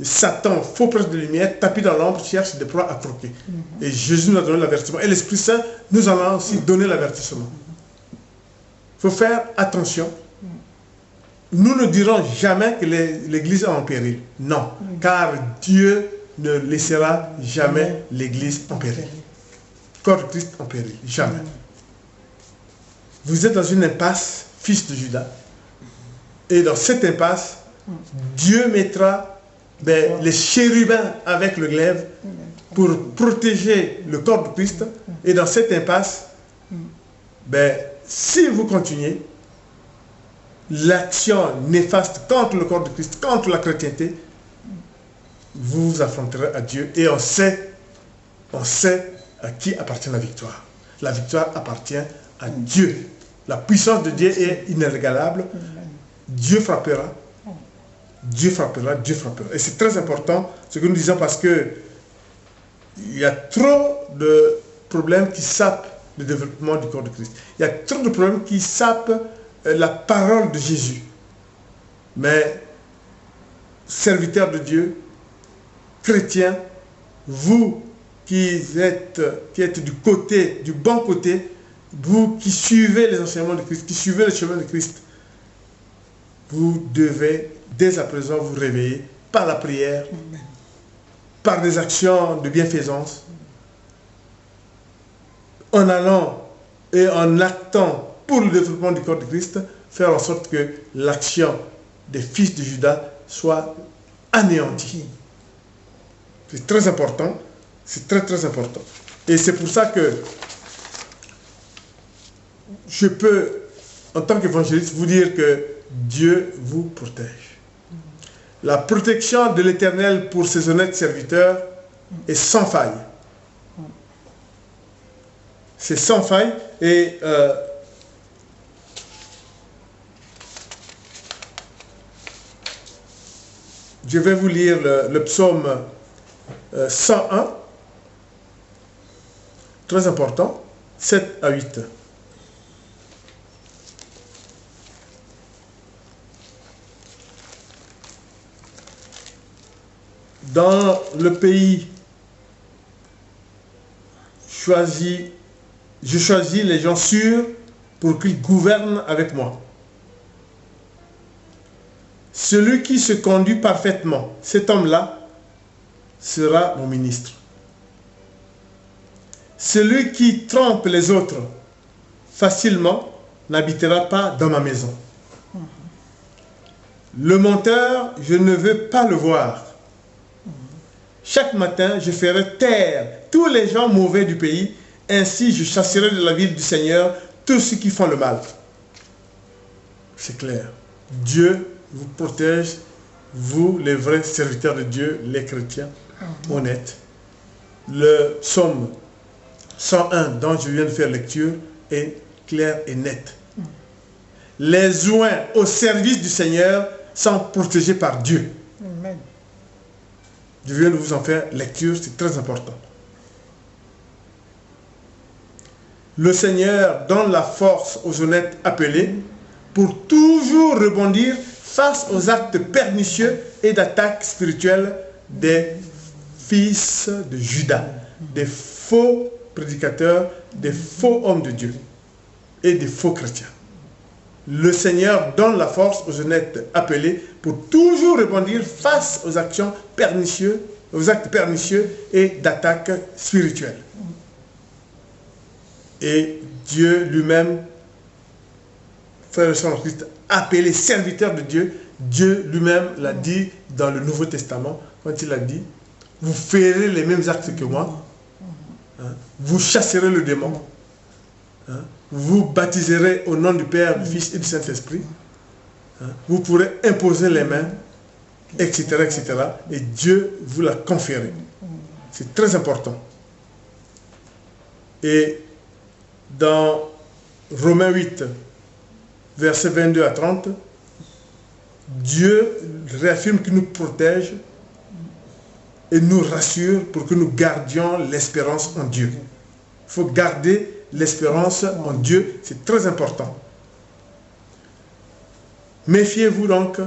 Satan, faux prince de lumière, tapis dans l'ombre, cherche des proies à croquer. Et Jésus nous a donné l'avertissement. Et l'Esprit Saint nous en a aussi donné l'avertissement. Il faut faire attention. Nous ne dirons jamais que l'Église est en péril. Non, car Dieu ne laissera jamais l'Église en péril. Corps de Christ en péril, jamais. Vous êtes dans une impasse, fils de Judas, et dans cette impasse, Dieu mettra les chérubins avec le glaive pour protéger le corps de Christ. Et dans cette impasse, si vous continuez, l'action néfaste contre le corps de Christ, contre la chrétienté, vous vous affronterez à Dieu et on sait à qui appartient la victoire. La victoire appartient à Dieu. La puissance de Dieu est inégalable. Dieu frappera. Dieu frappera, Dieu frappera. Et c'est très important ce que nous disons parce que il y a trop de problèmes qui sapent le développement du corps de Christ. Il y a trop de problèmes qui sapent la parole de Jésus. Mais, serviteurs de Dieu, chrétiens, vous qui êtes du bon côté, vous qui suivez les enseignements de Christ, qui suivez le chemin de Christ, vous devez dès à présent vous réveiller par la prière, par des actions de bienfaisance, en allant et en actant pour le développement du corps de Christ, faire en sorte que l'action des fils de Judas soit anéantie. C'est très important, c'est très très important. Et c'est pour ça que je peux, en tant qu'évangéliste, vous dire que Dieu vous protège. La protection de l'Éternel pour ses honnêtes serviteurs est sans faille. C'est sans faille et je vais vous lire le psaume 101, très important, 7 à 8. Dans le pays je choisis les gens sûrs pour qu'ils gouvernent avec moi. Celui qui se conduit parfaitement, cet homme-là, sera mon ministre. Celui qui trompe les autres facilement n'habitera pas dans ma maison. Le menteur, je ne veux pas le voir. Chaque matin, je ferai taire tous les gens mauvais du pays. Ainsi, je chasserai de la ville du Seigneur tous ceux qui font le mal. C'est clair. Dieu vous protège, vous, les vrais serviteurs de Dieu, les chrétiens honnêtes. Le psaume 101 dont je viens de faire lecture est clair et net. Les joints au service du Seigneur sont protégés par Dieu. Amen. Je viens de vous en faire lecture, c'est très important. Le Seigneur donne la force aux honnêtes appelés pour toujours rebondir face aux actes pernicieux et d'attaques spirituelles des fils de Judas, des faux prédicateurs, des faux hommes de Dieu et des faux chrétiens. Le Seigneur donne la force aux honnêtes appelés pour toujours rebondir face aux actions pernicieuses, aux actes pernicieux et d'attaques spirituelles. Et Dieu lui-même, frère et sœur en Christ, appelé serviteur de Dieu, Dieu lui-même l'a dit dans le Nouveau Testament, quand il a dit, vous ferez les mêmes actes que moi, hein, vous chasserez le démon, hein, vous baptiserez au nom du Père, du Fils et du Saint-Esprit, hein, vous pourrez imposer les mains, etc., etc. Et Dieu vous l'a conféré. C'est très important. Et dans Romains 8, versets 22 à 30, Dieu réaffirme qu'il nous protège et nous rassure pour que nous gardions l'espérance en Dieu. Il faut garder l'espérance en Dieu, c'est très important. Méfiez-vous donc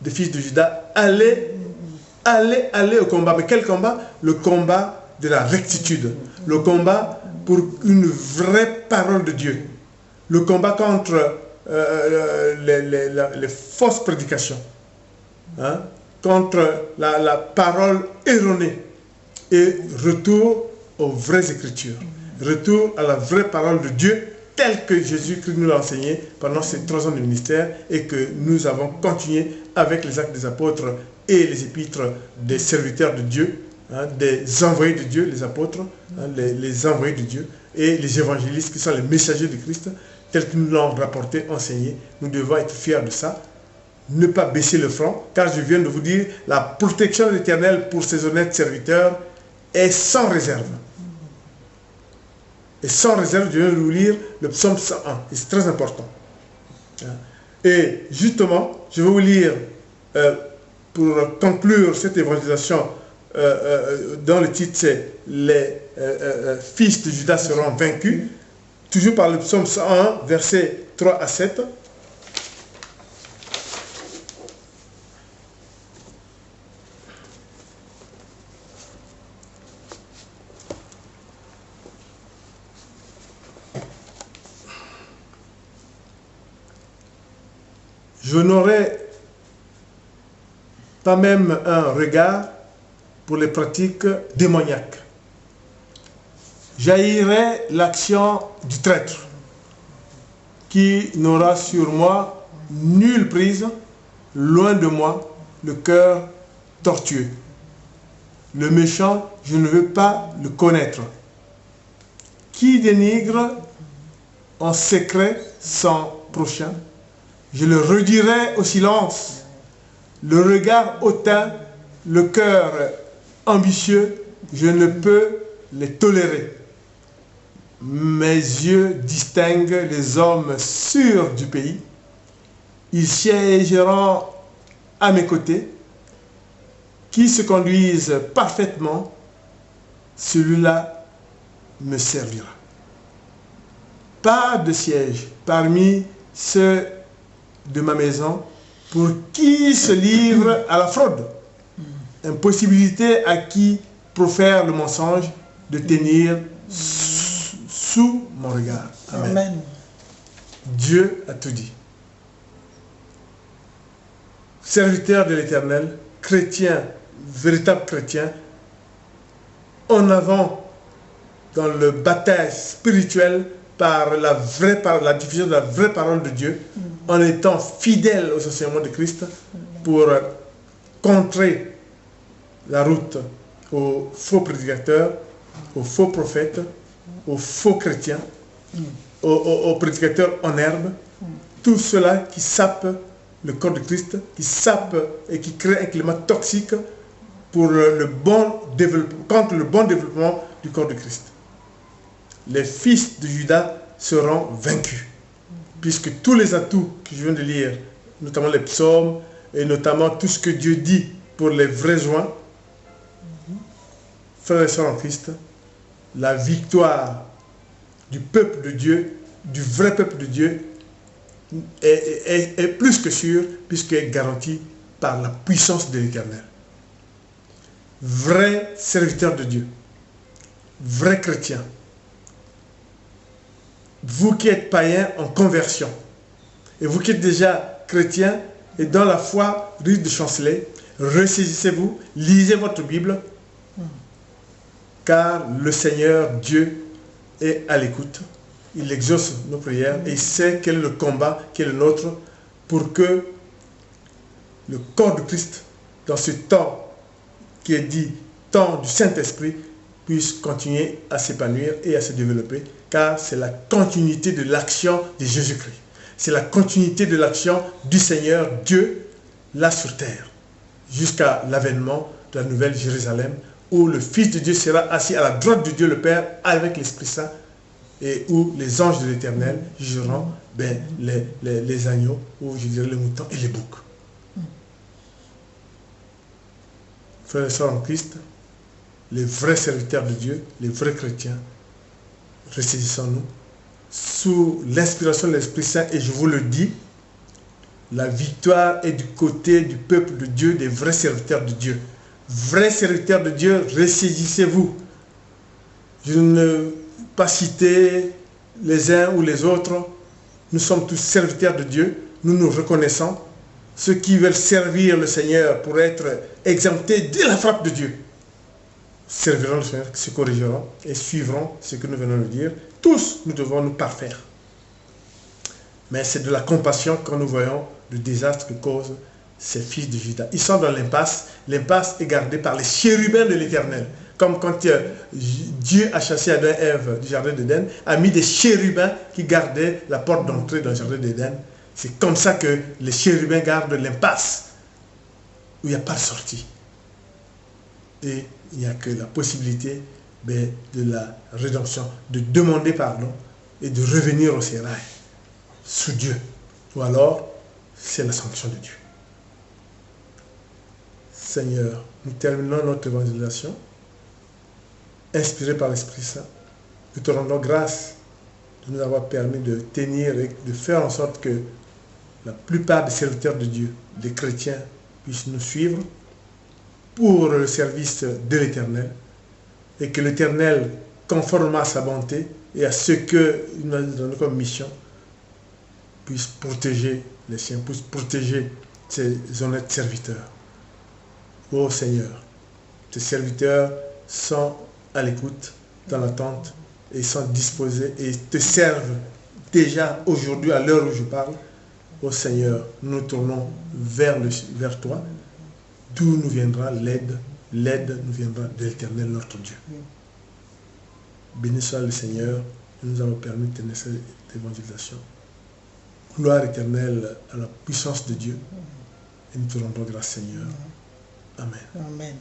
des fils de Judas. Allez au combat. Mais quel combat? Le combat de la rectitude. Le combat pour une vraie parole de Dieu. Le combat contre les fausses prédications. Hein? Contre la parole erronée. Et retour aux vraies écritures. Retour à la vraie parole de Dieu telle que Jésus-Christ nous l'a enseigné pendant ces 3 ans de ministère et que nous avons continué avec les actes des apôtres et les épîtres des serviteurs de Dieu, hein, des envoyés de Dieu, les apôtres, hein, les envoyés de Dieu et les évangélistes qui sont les messagers de Christ tels que nous l'ont rapporté, enseigné. Nous devons être fiers de ça. Ne pas baisser le front, car je viens de vous dire, la protection de l'Éternel pour ses honnêtes serviteurs est sans réserve. Et sans réserve, je viens de vous lire le psaume 101. Et c'est très important. Et justement, je vais vous lire, pour conclure cette évangélisation, dont le titre c'est « Les fils de Judas seront vaincus », toujours par le psaume 101, versets 3 à 7. Je n'aurai pas même un regard pour les pratiques démoniaques. J'haïrai l'action du traître, qui n'aura sur moi nulle prise, loin de moi, le cœur tortueux. Le méchant, je ne veux pas le connaître. Qui dénigre en secret son prochain, je le redirai au silence. Le regard hautain, le cœur ambitieux, je ne peux les tolérer. Mes yeux distinguent les hommes sûrs du pays. Ils siégeront à mes côtés. Qui se conduisent parfaitement, celui-là me servira. Pas de siège parmi ceux de ma maison pour qui se livre à la fraude. Impossibilité à qui profère le mensonge de tenir sous mon regard. Amen. Amen. Dieu a tout dit. Serviteur de l'Éternel, chrétien, véritable chrétien, en avant dans le baptême spirituel par la diffusion de la vraie parole de Dieu, en étant fidèle aux enseignements de Christ pour contrer la route aux faux prédicateurs, aux faux prophètes, aux faux chrétiens, aux prédicateurs en herbe, tout cela qui sape le corps de Christ, qui sape et qui crée un climat toxique pour contre le bon développement du corps de Christ. Les fils de Judas seront vaincus, puisque tous les atouts que je viens de lire, notamment les psaumes, et notamment tout ce que Dieu dit pour les vrais joints, frères et sœurs en Christ, la victoire du peuple de Dieu, du vrai peuple de Dieu, est plus que sûre, puisqu'elle est garantie par la puissance de l'Éternel. Vrai serviteur de Dieu, vrai chrétien, vous qui êtes païen en conversion, et vous qui êtes déjà chrétien et dans la foi risque de chanceler, ressaisissez-vous, lisez votre Bible, car le Seigneur Dieu est à l'écoute. Il exauce nos prières et il sait quel est le combat qui est le nôtre pour que le corps de Christ, dans ce temps qui est dit temps du Saint-Esprit, puisse continuer à s'épanouir et à se développer, car c'est la continuité de l'action de Jésus-Christ. C'est la continuité de l'action du Seigneur Dieu, là sur terre, jusqu'à l'avènement de la nouvelle Jérusalem, où le Fils de Dieu sera assis à la droite de Dieu le Père avec l'Esprit Saint, et où les anges de l'Éternel jugeront les agneaux, ou je dirais les moutons et les boucs. Frères et sœurs en Christ, les vrais serviteurs de Dieu, les vrais chrétiens, ressaisissons-nous sous l'inspiration de l'Esprit Saint, et je vous le dis, la victoire est du côté du peuple de Dieu, des vrais serviteurs de Dieu. Vrais serviteurs de Dieu, ressaisissez-vous. Je ne pas citer les uns ou les autres. Nous sommes tous serviteurs de Dieu. Nous nous reconnaissons. Ceux qui veulent servir le Seigneur pour être exemptés de la frappe de Dieu serviront le Seigneur, se corrigeront et suivront ce que nous venons de dire. Tous, nous devons nous parfaire. Mais c'est de la compassion quand nous voyons le désastre que causent ces fils de Judas. Ils sont dans l'impasse. L'impasse est gardée par les chérubins de l'Éternel. Comme quand Dieu a chassé Adam et Ève du jardin d'Éden, a mis des chérubins qui gardaient la porte d'entrée dans le jardin d'Éden. C'est comme ça que les chérubins gardent l'impasse, où il n'y a pas de sortie. Et il n'y a que la possibilité de la rédemption, de demander pardon et de revenir au sérail, sous Dieu. Ou alors, c'est la sanction de Dieu. Seigneur, nous terminons notre évangélisation, inspiré par l'Esprit Saint. Nous te rendons grâce de nous avoir permis de tenir et de faire en sorte que la plupart des serviteurs de Dieu, des chrétiens, puissent nous suivre pour le service de l'Éternel, et que l'Éternel, conformément à sa bonté et à ce qu'il nous a donné comme mission, puisse protéger les siens, puisse protéger ses honnêtes serviteurs. Ô Seigneur, tes serviteurs sont à l'écoute, dans l'attente, et sont disposés et te servent déjà aujourd'hui à l'heure où je parle. Ô Seigneur, nous nous tournons vers toi, d'où nous viendra l'aide. L'aide nous viendra de l'Éternel notre Dieu. Béni soit le Seigneur, qui nous a permis de tenir cette évangélisation. Gloire éternelle à la puissance de Dieu. Et nous te rendons grâce, Seigneur. Amen. Amen.